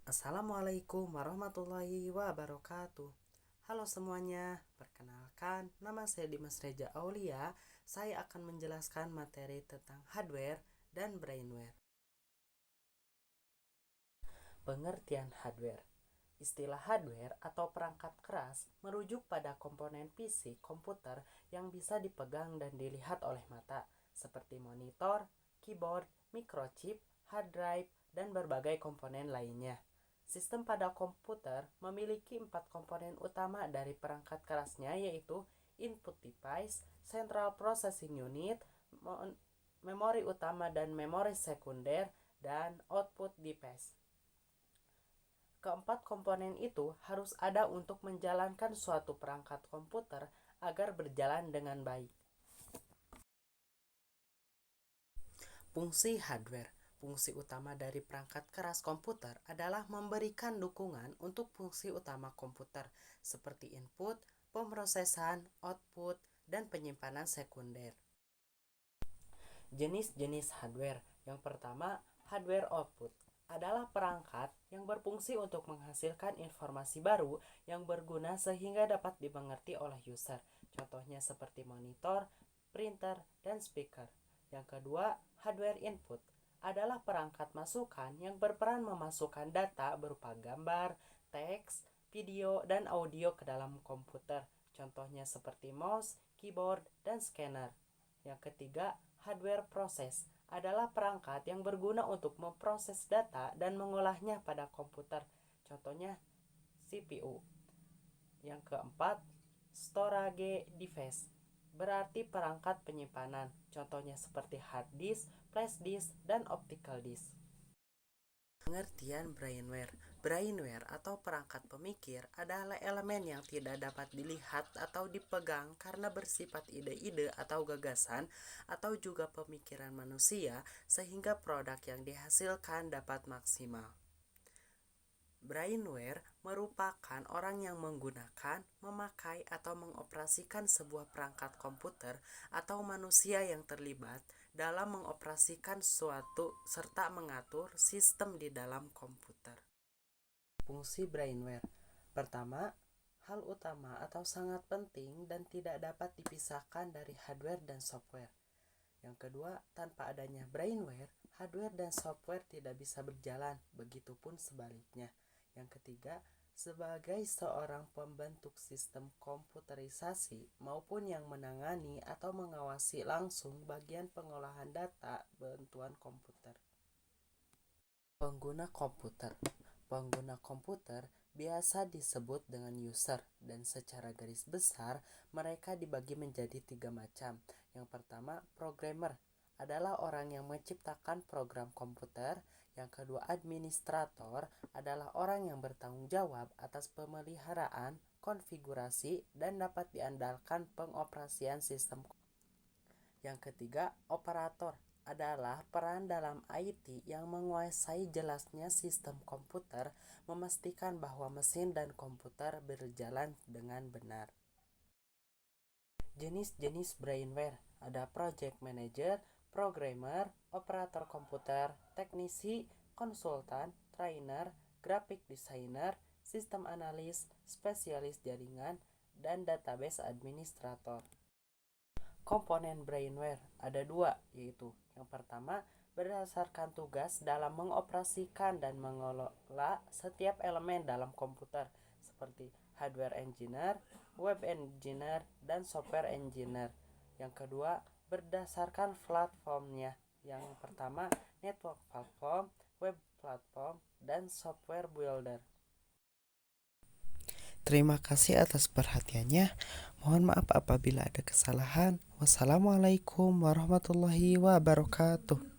Assalamualaikum warahmatullahi wabarakatuh. Halo semuanya, perkenalkan nama saya Dimas Reja Aulia. Saya akan menjelaskan materi tentang hardware dan brainware. Pengertian hardware. Istilah hardware atau perangkat keras merujuk pada komponen fisik komputer yang bisa dipegang dan dilihat oleh mata, seperti monitor, keyboard, microchip, hard drive, dan berbagai komponen lainnya. Sistem pada komputer memiliki 4 komponen utama dari perangkat kerasnya, yaitu input device, central processing unit, memori utama dan memori sekunder, dan output device. Keempat komponen itu harus ada untuk menjalankan suatu perangkat komputer agar berjalan dengan baik. Fungsi hardware. Fungsi utama dari perangkat keras komputer adalah memberikan dukungan untuk fungsi utama komputer seperti input, pemrosesan, output, dan penyimpanan sekunder. Jenis-jenis hardware. Yang pertama, hardware output adalah perangkat yang berfungsi untuk menghasilkan informasi baru yang berguna sehingga dapat dimengerti oleh user. Contohnya seperti monitor, printer, dan speaker. Yang kedua, hardware input adalah perangkat masukan yang berperan memasukkan data berupa gambar, teks, video, dan audio ke dalam komputer. Contohnya seperti mouse, keyboard, dan scanner. Yang ketiga, hardware proses adalah perangkat yang berguna untuk memproses data dan mengolahnya pada komputer. Contohnya CPU. Yang keempat, storage device berarti perangkat penyimpanan. Contohnya seperti hard disk, flash disk, dan optical disk. Pengertian brainware. Brainware atau perangkat pemikir adalah elemen yang tidak dapat dilihat atau dipegang karena bersifat ide-ide atau gagasan atau juga pemikiran manusia sehingga produk yang dihasilkan dapat maksimal. Brainware merupakan orang yang menggunakan, memakai, atau mengoperasikan sebuah perangkat komputer atau manusia yang terlibat dalam mengoperasikan suatu serta mengatur sistem di dalam komputer. Fungsi brainware. Pertama, hal utama atau sangat penting dan tidak dapat dipisahkan dari hardware dan software. Yang kedua, tanpa adanya brainware, hardware dan software tidak bisa berjalan, begitupun sebaliknya. Yang ketiga, sebagai seorang pembentuk sistem komputerisasi maupun yang menangani atau mengawasi langsung bagian pengolahan data bantuan komputer. Pengguna komputer. Pengguna komputer biasa disebut dengan user dan secara garis besar mereka dibagi menjadi 3 macam. Yang pertama, programmer adalah orang yang menciptakan program komputer. Yang kedua, administrator adalah orang yang bertanggung jawab atas pemeliharaan, konfigurasi, dan dapat diandalkan pengoperasian sistem. Yang ketiga, operator adalah peran dalam IT yang menguasai jelasnya sistem komputer, memastikan bahwa mesin dan komputer berjalan dengan benar. Jenis-jenis brainware ada project manager, programmer, operator komputer, teknisi, konsultan, trainer, graphic designer, sistem analis, spesialis jaringan, dan database administrator. Komponen brainware ada 2, yaitu yang pertama, berdasarkan tugas dalam mengoperasikan dan mengelola setiap elemen dalam komputer seperti hardware engineer, web engineer, dan software engineer. Yang kedua, berdasarkan platformnya. Yang pertama, network platform, web platform, dan software builder. Terima kasih atas perhatiannya. Mohon maaf apabila ada kesalahan. Wassalamualaikum warahmatullahi wabarakatuh.